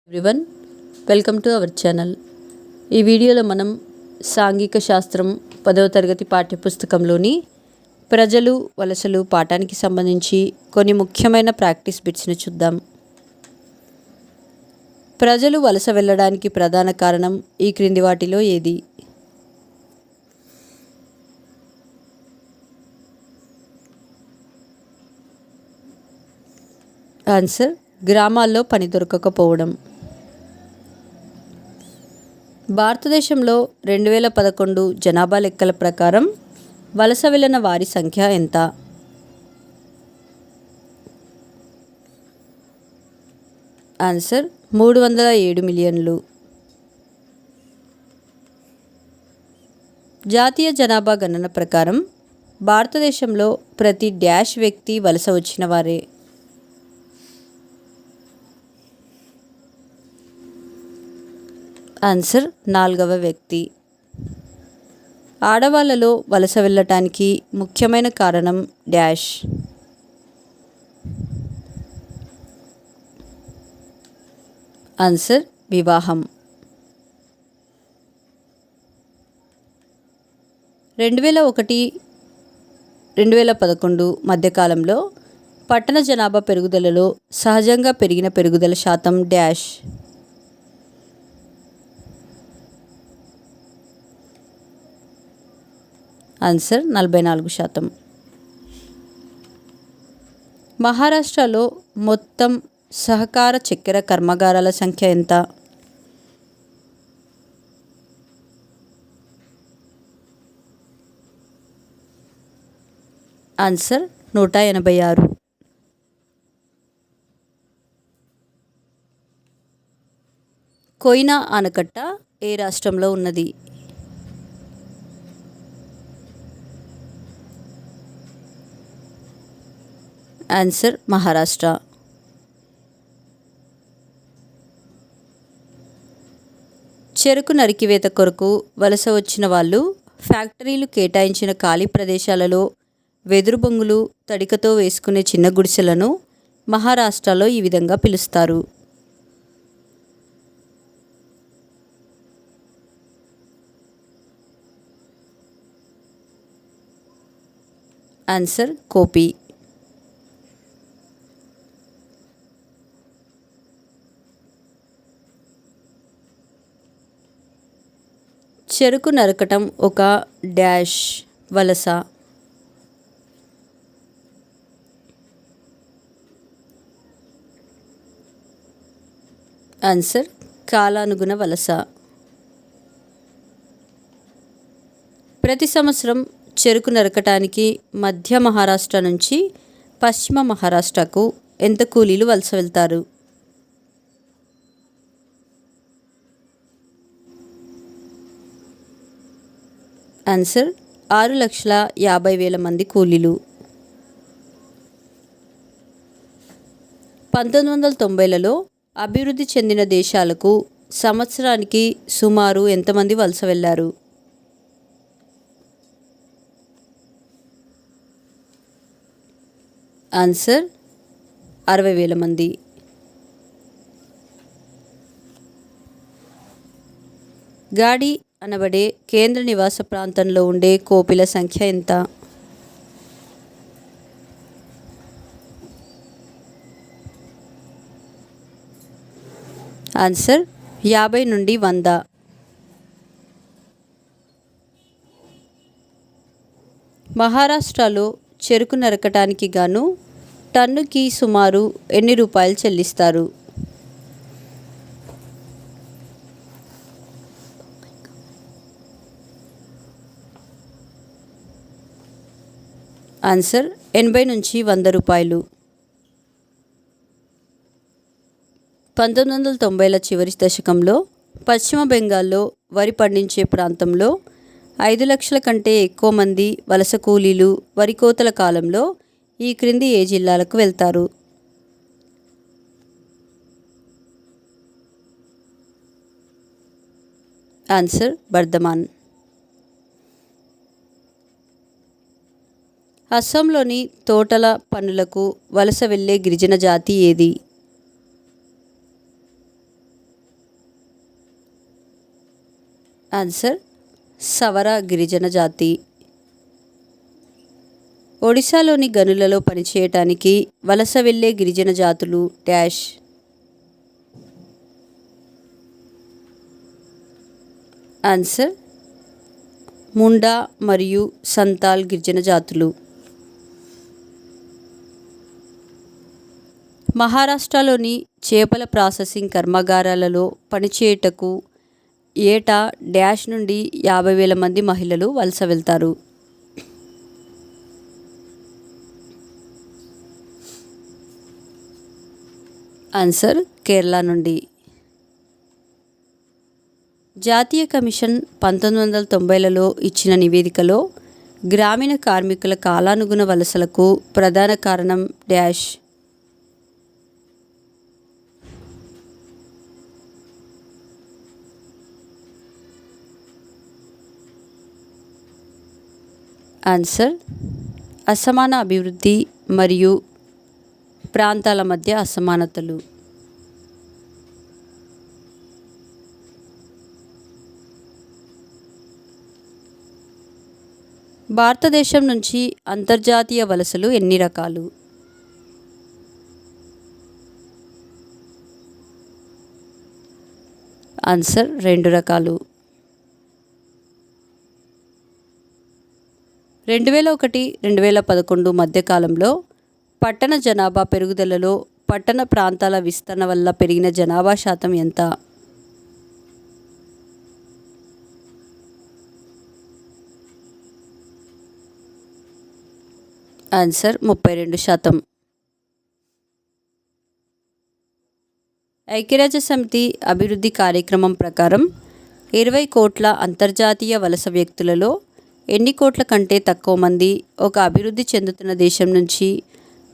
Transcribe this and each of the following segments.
Everyone, welcome to our channel. ఈ వీడియోలో మనం సాంఘిక శాస్త్రం 10వ తరగతి పాఠ్యపుస్తకంలోని ప్రజలు వలసలు పాఠానికి సంబంధించి కొన్ని ముఖ్యమైన ప్రాక్టీస్ బిట్స్ని చూద్దాం. ప్రజలు వలస వెళ్ళడానికి ప్రధాన కారణం ఈ క్రింది వాటిలో ఏది? ఆన్సర్, గ్రామాల్లో పని దొరకకపోవడం. భారతదేశంలో 2011 జనాభా లెక్కల ప్రకారం వలస వెళ్ళిన వారి సంఖ్య ఎంత? ఆన్సర్, 307 మిలియన్లు. జాతీయ జనాభా గణన ప్రకారం భారతదేశంలో ప్రతి డాష్ వ్యక్తి వలస వచ్చిన వారే. ఆన్సర్, 4వ వ్యక్తి. ఆడవాళ్ళలో వలస వెళ్ళటానికి ముఖ్యమైన కారణం డాష్. ఆన్సర్, వివాహం. 2001-2011 మధ్యకాలంలో పట్టణ జనాభా పెరుగుదలలో సహజంగా పెరిగిన పెరుగుదల శాతం డాష్. ఆన్సర్, 44%. మహారాష్ట్రలో మొత్తం సహకార చక్కెర కర్మాగారాల సంఖ్య ఎంత? ఆన్సర్, 186. కోయినా ఆనకట్ట ఏ రాష్ట్రంలో ఉన్నది? ఆన్సర్, మహారాష్ట్ర. చెరుకు నరికివేత కొరకు వలస వచ్చిన వాళ్ళు ఫ్యాక్టరీలు కేటాయించిన ఖాళీ ప్రదేశాలలో వెదురు బొంగులు, తడికతో వేసుకునే చిన్న గుడిసెలను మహారాష్ట్రలో ఈ విధంగా పిలుస్తారు. ఆన్సర్, కోపి. చెరుకు నరకటం ఒక డాష్ వలస. ఆన్సర్, కాలానుగుణ వలస. ప్రతి సంవత్సరం చెరుకు నరకటానికి మధ్య మహారాష్ట్ర నుంచి పశ్చిమ మహారాష్ట్రకు ఎంత కూలీలు వలస వెళ్తారు? ఆన్సర్, 6,50,000 మంది కూలీలు. 1990లలో అభివృద్ధి చెందిన దేశాలకు సంవత్సరానికి సుమారు ఎంతమంది వలస వెళ్ళారు? ఆన్సర్, 60,000 మంది. గాడి అనబడే కేంద్ర నివాస ప్రాంతంలో ఉండే కోపిల సంఖ్య ఎంత? ఆన్సర్, 50 నుండి 100. మహారాష్ట్రలో చెరుకు నరకటానికి గాను టన్నుకి సుమారు ఎన్ని రూపాయలు చెల్లిస్తారు? ఆన్సర్, 80 నుంచి 100 రూపాయలు. 1990ల చివరి దశకంలో పశ్చిమ బెంగాల్లో వరి పండించే ప్రాంతంలో 5 లక్షల కంటే ఎక్కువ మంది వలస కూలీలు వరి కోతల కాలంలో ఈ క్రింది ఏ జిల్లాలకు వెళ్తారు? ఆన్సర్, బర్ధమాన్. అస్సాంలోని తోటల పనులకు వలస వెళ్ళే గిరిజన జాతి ఏది? ఆన్సర్ సవర గిరిజన జాతి. ఒడిశాలోని గనులలో పనిచేయటానికి వలస వెళ్ళే గిరిజన జాతులు డాష్. ఆన్సర్ ముండా మరియు సంతాల్ గిరిజన జాతులు. మహారాష్ట్రలోని చేపల ప్రాసెసింగ్ కర్మాగారాలలో పనిచేయుటకు ఏటా డాష్ నుండి 50,000 మంది మహిళలు వలస వెళ్తారు. ఆన్సర్ కేరళ నుండి. జాతీయ కమిషన్ 1990లలో ఇచ్చిన నివేదికలో గ్రామీణ కార్మికుల కాలానుగుణ వలసలకు ప్రధాన కారణం డాష్. ఆన్సర్ అసమాన అభివృద్ధి మరియు ప్రాంతాల మధ్య అసమానతలు. భారతదేశం నుంచి అంతర్జాతీయ వలసలు ఎన్ని రకాలు? ఆన్సర్ 2 రకాలు. 2001-2011 మధ్యకాలంలో పట్టణ జనాభా పెరుగుదలలో పట్టణ ప్రాంతాల విస్తరణ వల్ల పెరిగిన జనాభా శాతం ఎంత? ఆన్సర్ 32%. ఐక్యరాజ్యసమితి అభివృద్ధి కార్యక్రమం ప్రకారం 20 కోట్ల అంతర్జాతీయ వలస వ్యక్తులలో ఎన్ని కోట్ల కంటే తక్కువ మంది ఒక అభివృద్ధి చెందుతున్న దేశం నుంచి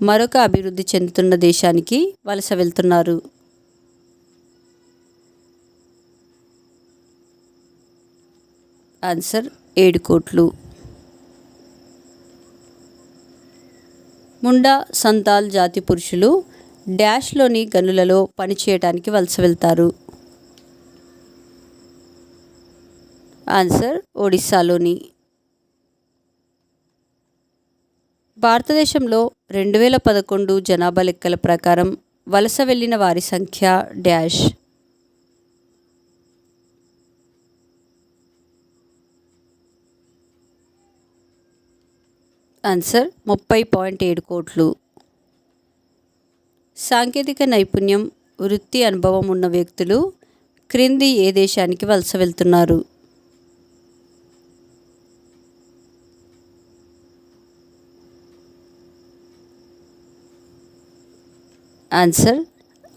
మరొక అభివృద్ధి చెందుతున్న దేశానికి వలస వెళ్తున్నారు? ఆన్సర్ 7 కోట్లు. ముండా సంతాల్ జాతి పురుషులు డాష్లోని గనులలో పనిచేయడానికి వలస వెళ్తారు? ఆన్సర్ ఒడిశాలోని. భారతదేశంలో 2011 జనాభా లెక్కల ప్రకారం వలస వెళ్ళిన వారి సంఖ్య డాష్. ఆన్సర్ 30.7 కోట్లు. సాంకేతిక నైపుణ్యం, వృత్తి అనుభవం ఉన్న వ్యక్తులు క్రింది ఏ దేశానికి వలస వెళ్తున్నారు? Answer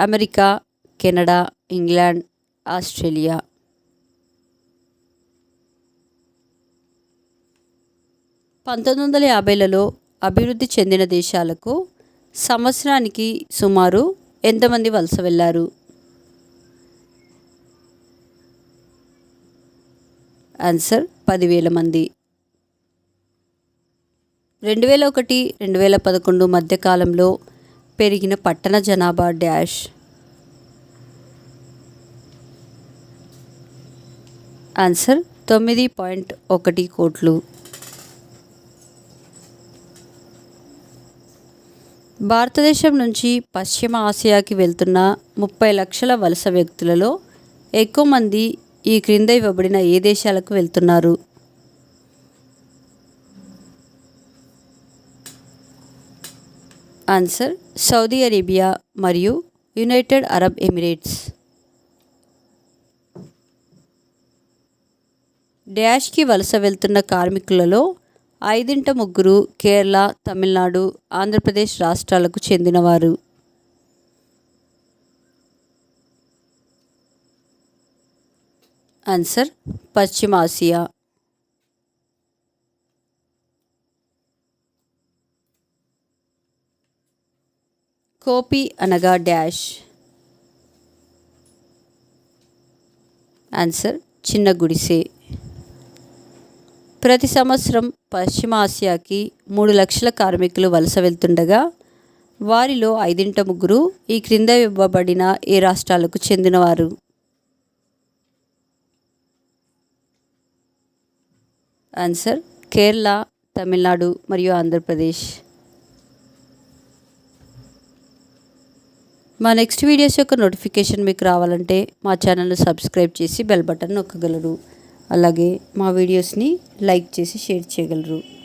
America, Canada, England, Australia. 1950లలో అభివృద్ధి చెందిన దేశాలకు సంవత్సరానికి సుమారు ఎంతమంది వలస వెళ్ళారు? ఆన్సర్ 10,000 మంది. 2001-2011 మధ్యకాలంలో పెరిగిన పట్టణ జనాభా డాష్. ఆన్సర్ 9.1 కోట్లు. భారతదేశం నుంచి పశ్చిమ ఆసియాకి వెళ్తున్న 30 లక్షల వలస వ్యక్తులలో ఎక్కువ మంది ఈ క్రింద ఇవ్వబడిన ఏ దేశాలకు వెళ్తున్నారు? ఆన్సర్ సౌదీ అరేబియా మరియు యునైటెడ్ అరబ్ ఎమిరేట్స్. డాష్కి వలస వెళ్తున్న కార్మికులలో 3 కేరళ, తమిళనాడు, ఆంధ్రప్రదేశ్ రాష్ట్రాలకు చెందినవారు. ఆన్సర్ పశ్చిమ ఆసియా. కోపి అనగా డాష్. ఆన్సర్ చిన్న గుడిసె. ప్రతి సంవత్సరం పశ్చిమ ఆసియాకి 3 లక్షల కార్మికులు వలస వెళ్తుండగా వారిలో 3 ఈ క్రింద ఇవ్వబడిన ఏ రాష్ట్రాలకు చెందినవారు? ఆన్సర్ కేరళ, తమిళనాడు మరియు ఆంధ్రప్రదేశ్. మా నెక్స్ట్ వీడియోస్ యొక్క నోటిఫికేషన్ మీకు రావాలంటే మా ఛానల్ను సబ్స్క్రైబ్ చేసి బెల్ బటన్ నొక్కగలరు. అలాగే మా వీడియోస్ని లైక్ చేసి షేర్ చేయగలరు.